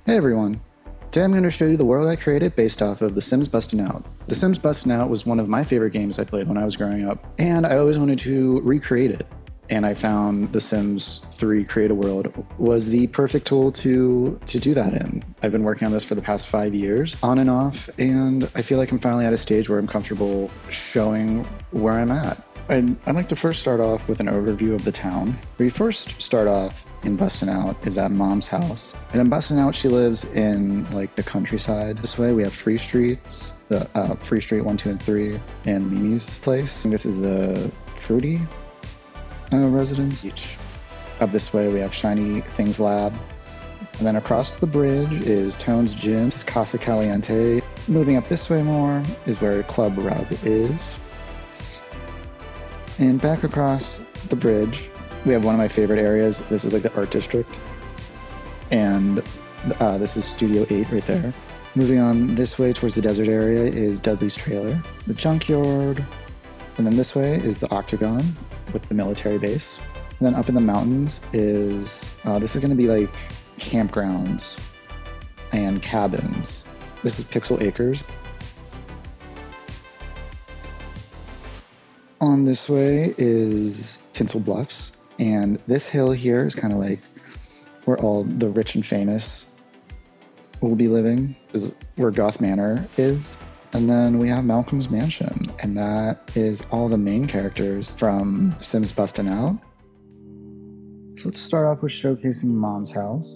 Hey everyone! Today I'm going to show you the world I created based off of The Sims Bustin Out. The Sims Bustin Out was one of my favorite games I played when I was growing up, and I always wanted to recreate it. And I found The Sims 3 Create a World was the perfect tool to do that in. I've been working on this for the past 5 years, on and off, and I feel like I'm finally at a stage where I'm comfortable showing where I'm at. I'd like to first start off with an overview of the town. We first start off in Bustin' Out is at Mom's house. And in Bustin' Out, she lives in like the countryside. This way we have Free Streets, the Free Street 1, 2, and 3, and Mimi's place. And this is the Fruity residence. Up this way we have Shiny Things Lab. And then across the bridge is Tone's Gym. This is Casa Caliente. Moving up this way more is where Club Rub is. And back across the bridge, we have one of my favorite areas. This is like the art district. And this is Studio 8 right there. Moving on this way towards the desert area is Dudley's trailer, the junkyard. And then this way is the octagon with the military base. And then up in the mountains is, this is going to be like campgrounds and cabins. This is Pixel Acres. On this way is Tinsel Bluffs, and this hill here is kind of like where all the rich and famous will be living, is where Goth Manor is. And then we have Malcolm's Mansion, and that is all the main characters from Sims Bustin' Out. So let's start off with showcasing Mom's house.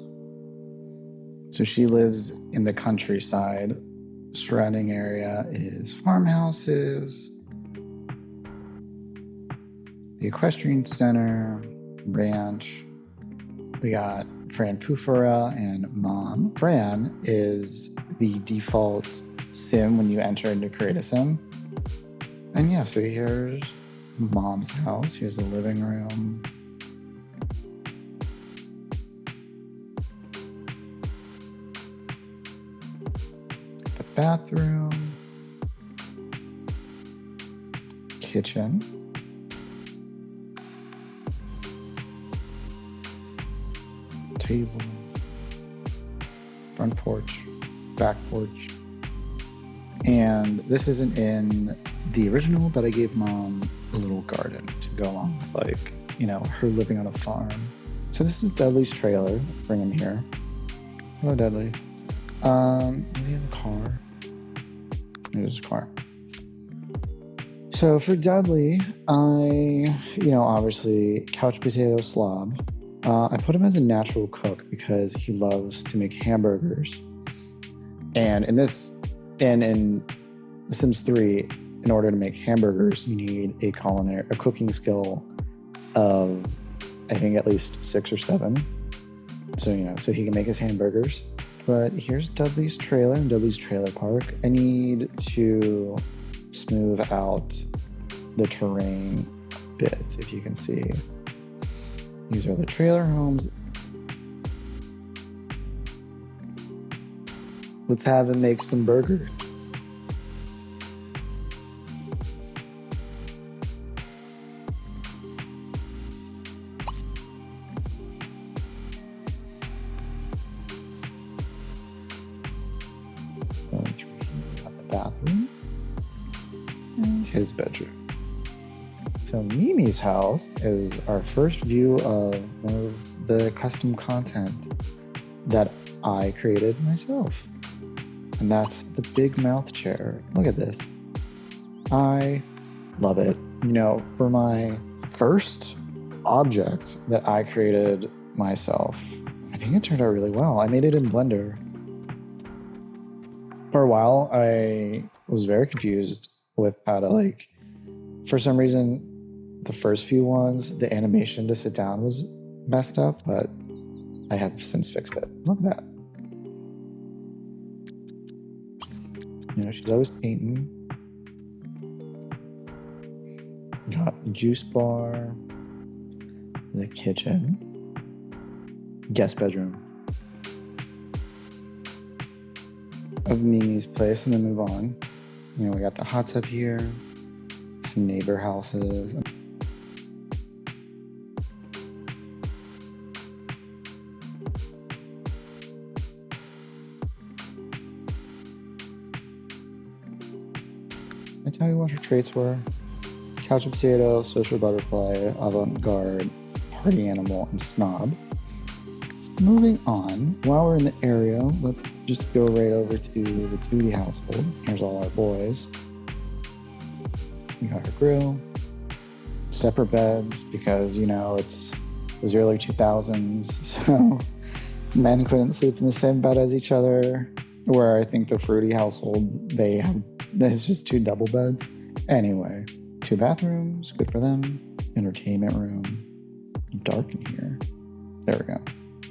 So she lives in the countryside. Surrounding area is farmhouses, the equestrian center, ranch. We got Fran Pufera and Mom. Fran is the default sim when you enter into Create a Sim. And yeah, so here's Mom's house. Here's the living room. The bathroom. Kitchen. Table, front porch, back porch. And this isn't in the original, but I gave Mom a little garden to go along with, like, you know, her living on a farm. So this is Dudley's trailer. Bring him here. Hello, Dudley. Does he have a car? There's a car. So for Dudley, obviously couch potato slob. I put him as a natural cook because he loves to make hamburgers. And in The Sims 3, in order to make hamburgers, you need a cooking skill of, I think, at least 6 or 7. So, so he can make his hamburgers. But here's Dudley's trailer and Dudley's trailer park. I need to smooth out the terrain a bit, if you can see. These are the trailer homes. Let's have him make some burgers. Going through here, we got the bathroom and his bedroom. So Mimi's house is our first view of one of the custom content that I created myself. And that's the big mouth chair. Look at this. I love it. For my first object that I created myself, I think it turned out really well. I made it in Blender. For a while, I was very confused with how to, for some reason, the first few ones, the animation to sit down was messed up, but I have since fixed it. Look at that. She's always painting. Got a juice bar, the kitchen, guest bedroom of Mimi's place, and then move on. We got the hot tub here, some neighbor houses. I tell you what her traits were? Couch potato, social butterfly, avant-garde, party animal, and snob. Moving on, while we're in the area, let's just go right over to the Duty household. Here's all our boys. We got our grill. Separate beds because, you know, it was early 2000s, so men couldn't sleep in the same bed as each other. Where I think the Fruity household, there's just 2 double beds. Anyway, 2 bathrooms, good for them. Entertainment room. Dark in here. There we go.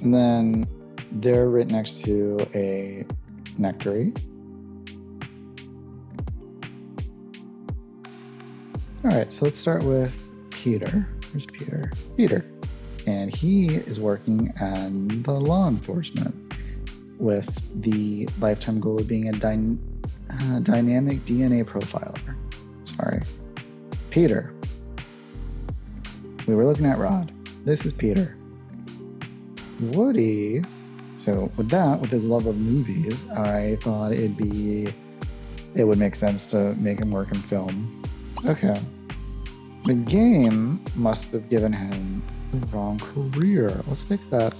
And then they're right next to a nectary. All right, so let's start with Peter. Where's Peter? Peter. And he is working in the law enforcement with the lifetime goal of being a dynamic DNA profiler. Sorry. Peter. We were looking at Rod. This is Peter. Woody. So with his love of movies, I thought it would make sense to make him work in film. Okay. The game must have given him the wrong career. Let's fix that.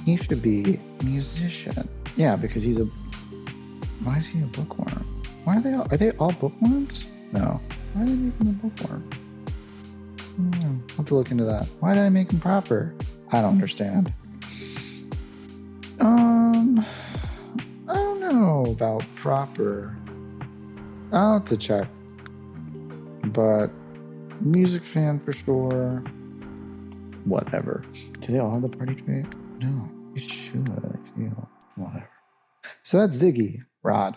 He should be a musician. Yeah, because why is he a bookworm? Are they all bookworms? No. Why did I make him a bookworm? I'll have to look into that. Why did I make him proper? I don't understand. I don't know about proper. I'll have to check. But music fan for sure. Whatever. Do they all have the party trait? No. You should, I feel. Whatever. So that's Ziggy. Rod.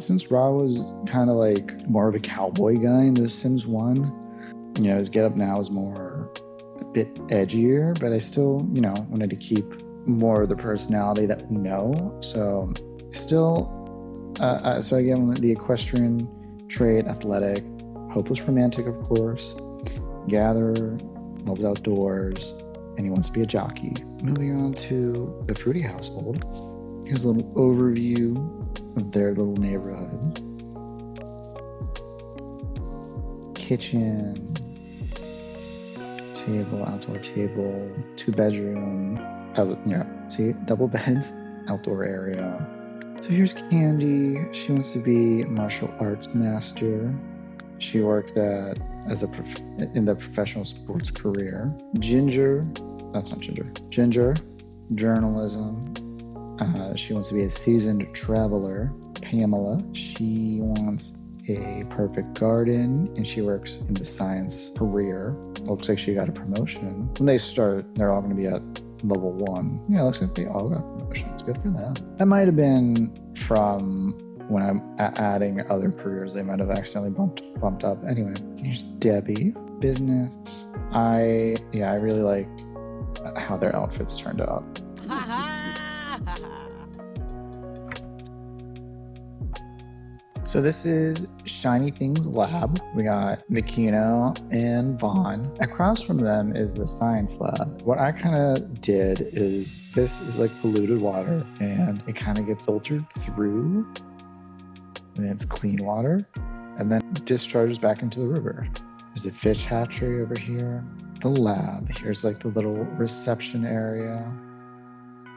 Since Rod was kind of like more of a cowboy guy in The Sims 1, you know, his getup now is a bit edgier, but I still, wanted to keep more of the personality that we know. So I gave him the equestrian trait, athletic, hopeless romantic, of course, gatherer, loves outdoors, and he wants to be a jockey. Moving on to the Fruity household. Here's a little overview of their little neighborhood. Kitchen, table, outdoor table, 2-bedroom, see, double beds, outdoor area. So here's Candy. She wants to be martial arts master. She worked in the professional sports career. Ginger, journalism. She wants to be a seasoned traveler. Pamela, she wants a perfect garden, and she works in the science career. Looks like she got a promotion. When they start, they're all going to be at level 1. Yeah, looks like they all got promotions. Good for them. That might have been from when I'm adding other careers. They might have accidentally bumped up. Anyway, here's Debbie. Business. I really like how their outfits turned out. So this is Shiny Things Lab. We got Makino and Vaughn. Across from them is the science lab. What I kind of did is, this is like polluted water, and it kind of gets filtered through, and it's clean water, and then discharges back into the river. There's a fish hatchery over here. The lab. Here's like the little reception area.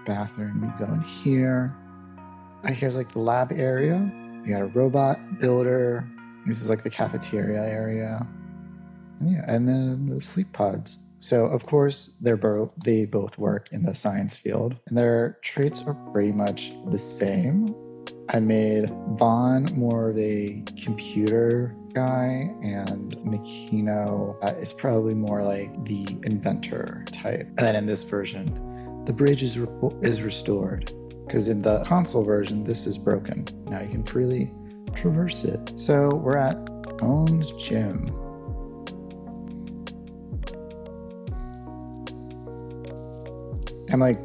Bathroom. You go in here. Here's like the lab area. We got a robot builder. This is like the cafeteria area. And then the sleep pods. So of course they both work in the science field, and their traits are pretty much the same. I made Vaughn more of a computer guy, and Makino is probably more like the inventor type. And then in this version, the bridge is restored, because in the console version, this is broken. Now you can freely traverse it. So we're at Owen's gym. And I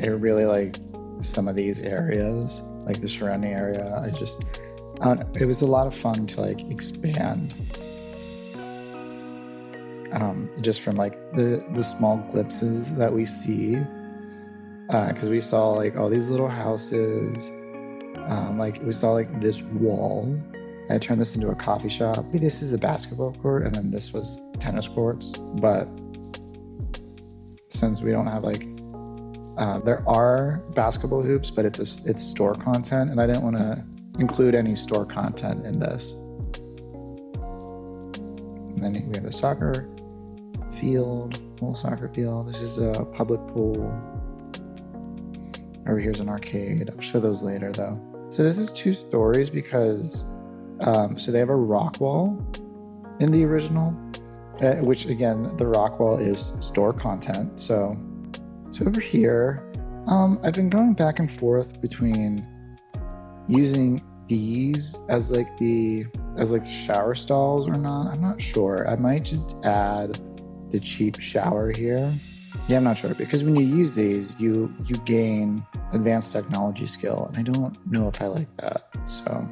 really like some of these areas, like the surrounding area. It was a lot of fun to expand. Just from the small glimpses that we see. Because we saw all these little houses, Like we saw like this wall. I turned this into a coffee shop. Maybe this is the basketball court, and then this was tennis courts. But since we don't have like, there are basketball hoops, but it's store content, and I didn't want to include any store content in this. And then we have the soccer field, whole soccer field. This is a public pool. Over here's an arcade. I'll show those later though. So this is 2 stories because, so they have a rock wall in the original, which again, the rock wall is store content. So over here, I've been going back and forth between using these as like the shower stalls or not. I'm not sure. I might just add the cheap shower here. Yeah, I'm not sure, because when you use these, you gain advanced technology skill, and I don't know if I like that. So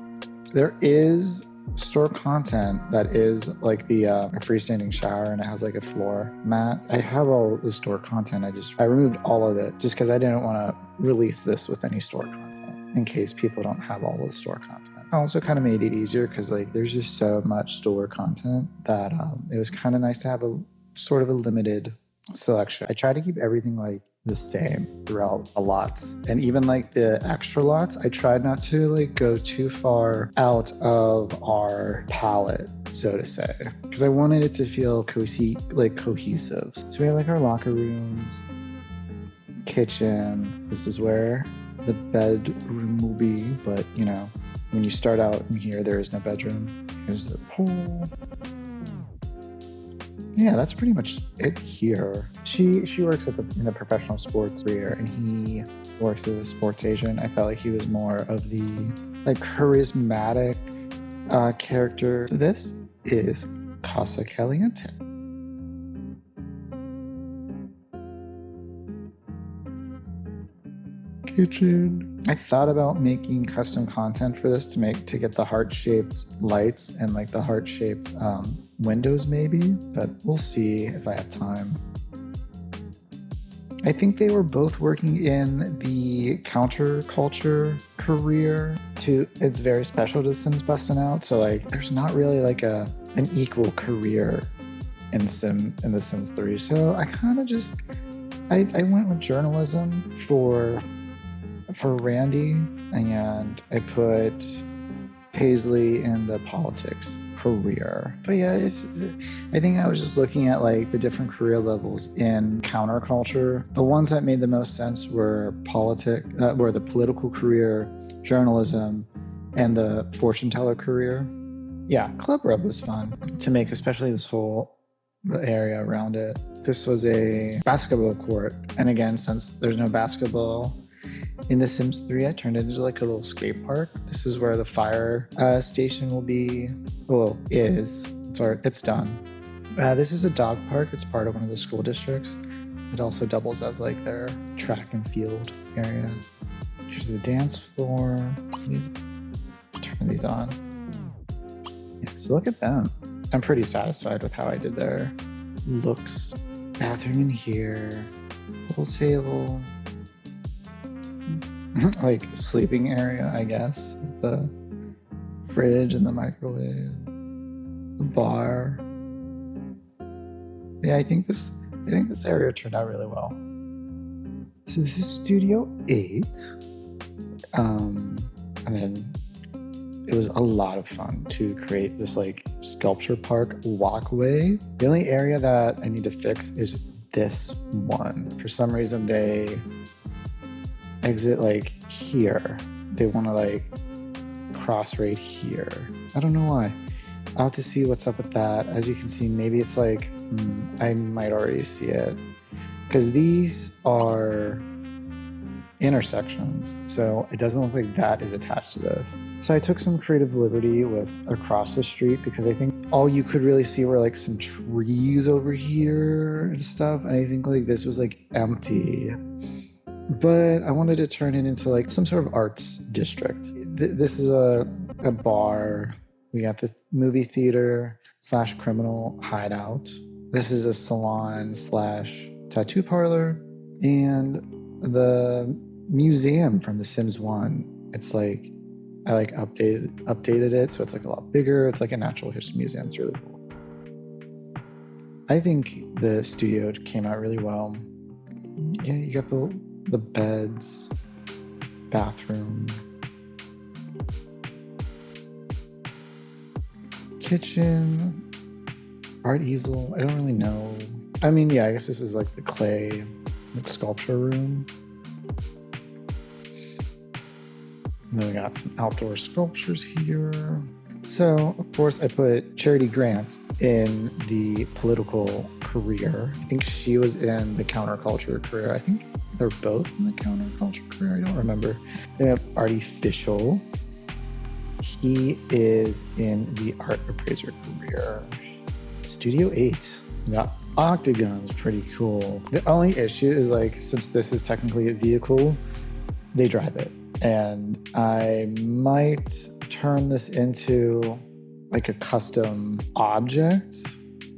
there is store content that is like the a freestanding shower, and it has like a floor mat. I have all the store content. I removed all of it just because I didn't want to release this with any store content in case people don't have all the store content. I also kind of made it easier because like there's just so much store content that it was kind of nice to have a sort of a limited selection. I try to keep everything like the same throughout the lots, and even like the extra lots, I tried not to like go too far out of our palette, so to say, because I wanted it to feel cohesive. So we have like our locker rooms, kitchen. This is where the bedroom will be, but you know, when you start out in here, there is no bedroom. Here's the pool. Yeah, that's pretty much it here. She works in the professional sports career, and he works as a sports agent. I felt like he was more of the like charismatic character. This is Casa Caliente. Kitchen. I thought about making custom content for this to get the heart-shaped lights and like the heart-shaped windows maybe, but we'll see if I have time. I think they were both working in the counterculture career too. It's very special to Sims Bustin Out, so like there's not really like an equal career in the Sims 3. So I kind of just I went with journalism for Randy, and I put Paisley in the politics career. But yeah, I think I was just looking at like the different career levels in counterculture. The ones that made the most sense were the political career, journalism, and the fortune teller career. Yeah, Club Rub was fun to make, especially the area around it. This was a basketball court, and again, since there's no basketball in The Sims 3, I turned it into like a little skate park. This is where the fire station will be. Well, it's done. This is a dog park. It's part of one of the school districts. It also doubles as like their track and field area. Here's the dance floor. Turn these on. Yeah, so look at them. I'm pretty satisfied with how I did their looks. Bathroom in here. Pool table. Like sleeping area, I guess. The fridge and the microwave, the bar. Yeah, I think this area turned out really well. So this is Studio 8, and then it was a lot of fun to create this like sculpture park walkway. The only area that I need to fix is this one. For some reason, they exit like here. They want to like cross right here. I don't know why. I'll have to see what's up with that. As you can see, maybe it's like I might already see it, because these are intersections, so it doesn't look like that is attached to this. So I took some creative liberty with across the street, because I think all you could really see were like some trees over here and stuff, and I think like this was like empty. But I wanted to turn it into like some sort of arts district. This is a bar. We got the movie theater / criminal hideout. This is a salon / tattoo parlor. And the museum from The Sims 1. It's like I like updated it so it's like a lot bigger. It's like a natural history museum. It's really cool. I think the studio came out really well. Yeah, you got the beds, bathroom, kitchen, art easel. I don't really know. I mean, yeah, I guess this is like the clay sculpture room. And then we got some outdoor sculptures here. So, of course, I put Charity Grant in the political career. I think she was in the counterculture career. I think they're both in the counterculture career. I don't remember. Then we have Artificial. He is in the art appraiser career. Studio 8. The Octagon's pretty cool. The only issue is, like, since this is technically a vehicle, they drive it. And I might turn this into like a custom object.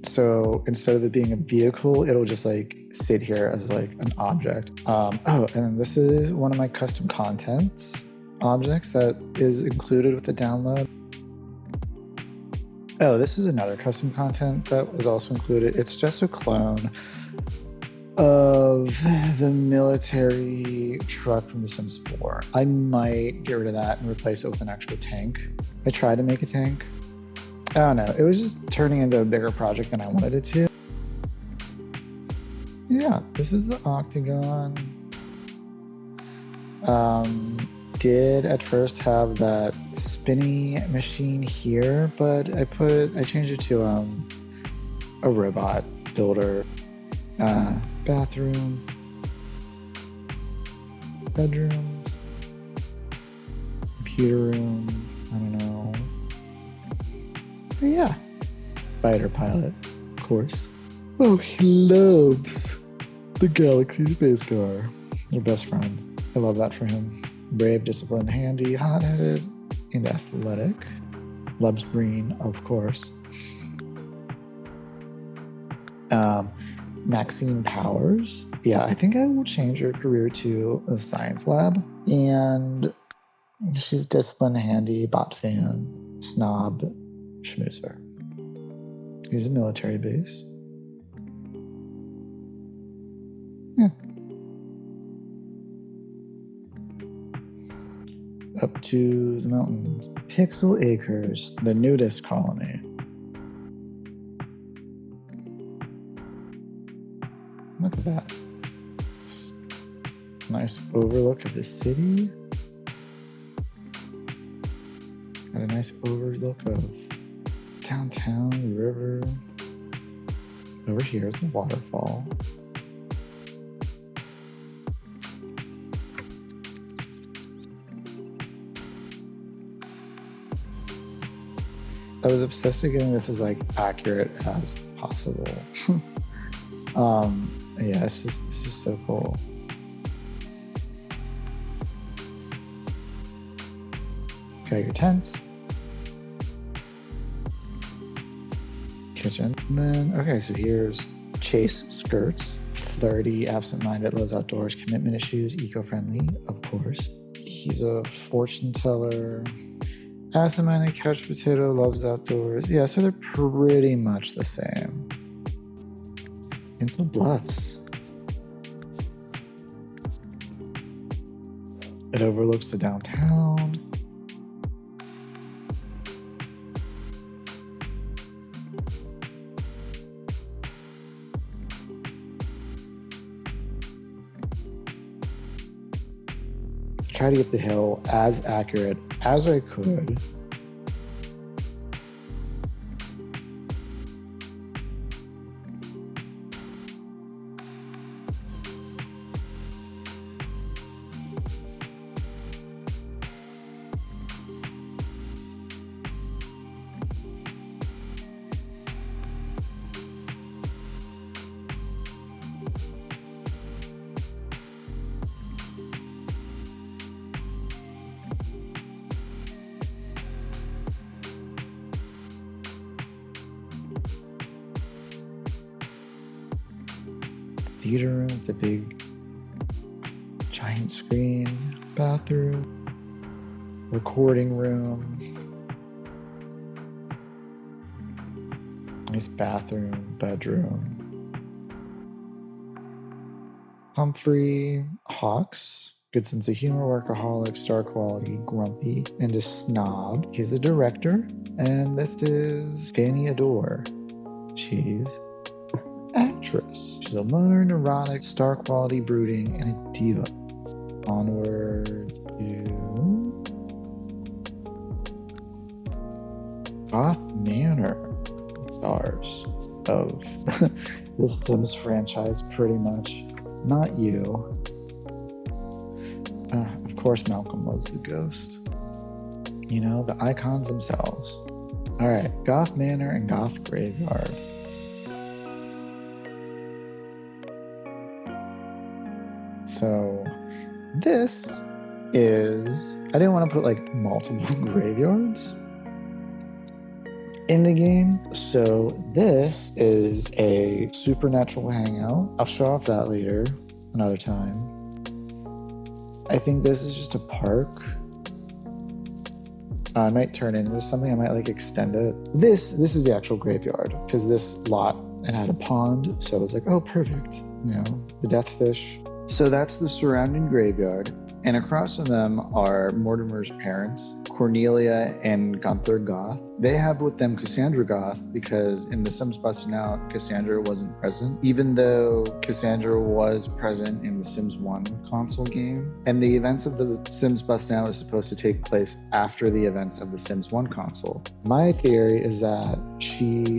So instead of it being a vehicle, it'll just like sit here as like an object. Oh, and this is one of my custom content objects that is included with the download. Oh, this is another custom content that was also included. It's just a clone of the military truck from The Sims 4. I might get rid of that and replace it with an actual tank. I tried to make a tank. I don't know. It was just turning into a bigger project than I wanted it to. Yeah, this is the Octagon. Did at first have that spinny machine here, but I changed it to a robot builder. Bathroom, bedrooms, computer room, I don't know. But yeah, fighter pilot, of course. Oh, he loves the Galaxy Space Car. They're best friends. I love that for him. Brave, disciplined, handy, hot-headed, and athletic. Loves green, of course. Maxine Powers. Yeah, I think I will change her career to a science lab. And she's disciplined, handy, bot fan, snob, schmoozer. He's a military base. Yeah. Up to the mountains. Pixel Acres, the nudist colony. Look at that. Nice overlook of the city. Got a nice overlook of downtown, the river. Over here is a waterfall. I was obsessed with getting this as like accurate as possible. Yeah, this is so cool. Got your tents. Kitchen. And then, okay, so here's Chase skirts. Flirty, absent-minded, loves outdoors, commitment issues, eco-friendly, of course. He's a fortune teller. Absent-minded, couch potato, loves outdoors. Yeah, so they're pretty much the same. Into Bluffs. It overlooks the downtown. Try to get the hill as accurate as I could. Theater room with a big giant screen, bathroom, recording room. Nice bathroom, bedroom. Humphrey Hawks, good sense of humor, workaholic, star quality, grumpy, and a snob. He's a director. And this is Fanny Adore. She's actress. She's a loner, neurotic, star quality, brooding, and a diva. Onward to Goth Manor, the stars of the Sims franchise, pretty much. Not you. Of course, Malcolm loves the ghost. You know, the icons themselves. All right, Goth Manor and Goth Graveyard. So this is, I didn't want to put like multiple graveyards in the game. So this is a supernatural hangout. I'll show off that later, another time. I think this is just a park. I might turn into something. I might like extend it. This is the actual graveyard because this lot, it had a pond. So I was like, oh, perfect. You know, the death fish. So that's the surrounding graveyard. And across from them are Mortimer's parents, Cornelia and Gunther Goth. They have with them Cassandra Goth because in The Sims Bustin Out, Cassandra wasn't present, even though Cassandra was present in the Sims 1 console game. And the events of The Sims Bustin Out is supposed to take place after the events of the Sims 1 console. My theory is that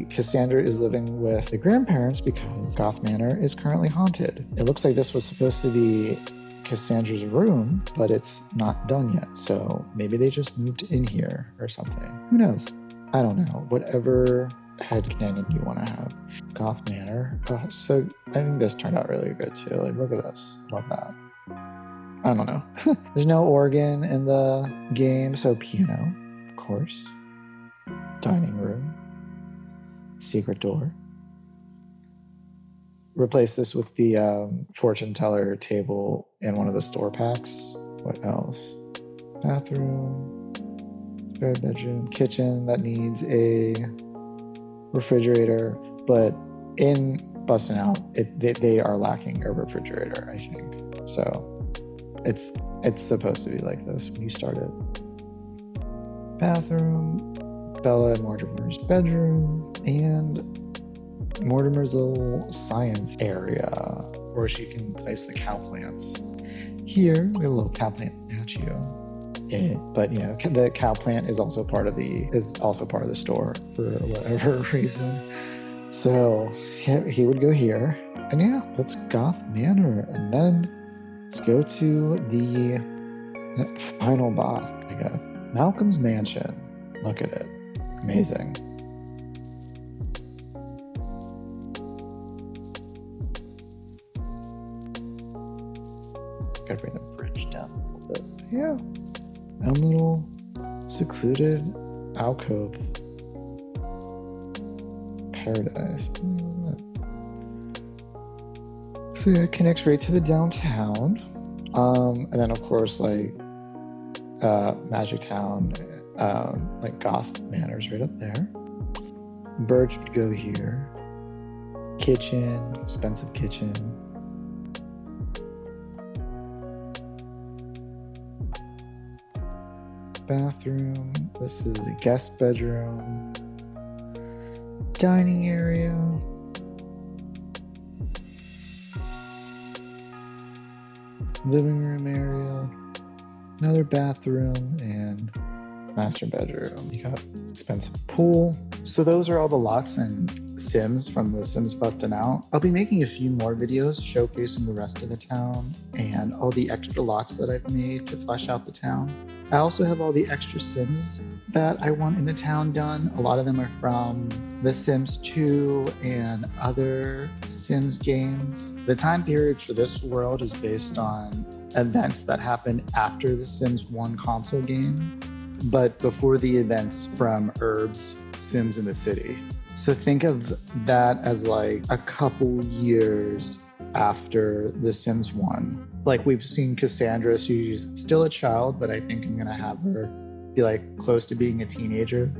Cassandra is living with the grandparents because Goth Manor is currently haunted. It looks like this was supposed to be Cassandra's room, but it's not done yet. So maybe they just moved in here or something. Who knows? I don't know. Whatever headcanon you want to have. Goth Manor. So I think this turned out really good too. Like, look at this. Love that. I don't know. There's no organ in the game, so piano, of course. Dining room. Secret door. Replace this with the fortune teller table in one of the store packs. What else? Bathroom, spare bedroom, kitchen that needs a refrigerator, but in Bustin' Out, they are lacking a refrigerator, I think. So it's supposed to be like this when you start it. Bathroom, Bella and Mortimer's bedroom, and Mortimer's little science area where she can place the cow plants. Here we have a little cow plant statue. But you know, the cow plant is also part of the store for whatever reason. So he would go here, and yeah, that's Goth Manor, and then let's go to the final boss. I guess Malcolm's mansion. Look at it, amazing. Gotta bring the bridge down a little bit. Yeah. A little secluded alcove. Paradise. Look at that. So it connects right to the downtown. And then of course like Magic Town, like Goth Manor's right up there. Birch would go here. Kitchen, expensive kitchen. Bathroom. This is the guest bedroom. Dining area. Living room area. Another bathroom and master bedroom. You got expensive pool. So those are all the lots and Sims from the Sims Bustin' Out. I'll be making a few more videos showcasing the rest of the town and all the extra lots that I've made to flesh out the town. I also have all the extra Sims that I want in the town done. A lot of them are from The Sims 2 and other Sims games. The time period for this world is based on events that happened after the Sims 1 console game, but before the events from Herb's Sims in the City. So think of that as like a couple years after The Sims 1. Like we've seen Cassandra, she's still a child, but I think I'm gonna have her be like close to being a teenager.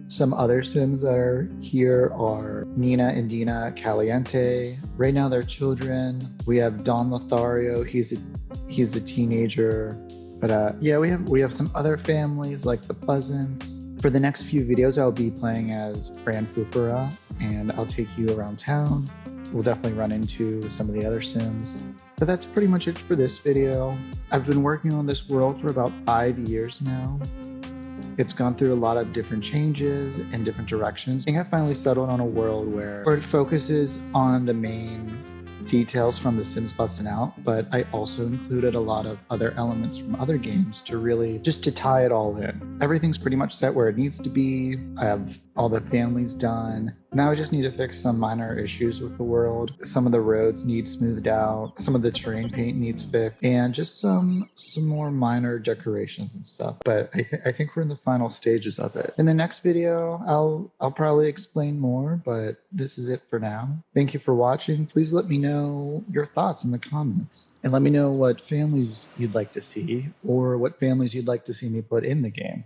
Some other Sims that are here are Nina and Dina Caliente. Right now they're children. We have Don Lothario. He's a teenager. But yeah, we have some other families like the Pleasants. For the next few videos, I'll be playing as Fran Fufura, and I'll take you around town. We'll definitely run into some of the other Sims. But that's pretty much it for this video. I've been working on this world for about 5 years now. It's gone through a lot of different changes and different directions. I think I finally settled on a world where it focuses on the main details from the Sims Bustin' Out, but I also included a lot of other elements from other games to really just to tie it all in. Everything's pretty much set where it needs to be. I have all the families done. Now I just need to fix some minor issues with the world. Some of the roads need smoothed out. Some of the terrain paint needs fixed, and just some more minor decorations and stuff. But I think we're in the final stages of it. In the next video, I'll probably explain more, but this is it for now. Thank you for watching. Please let me know your thoughts in the comments. And let me know what families you'd like to see or what families you'd like to see me put in the game.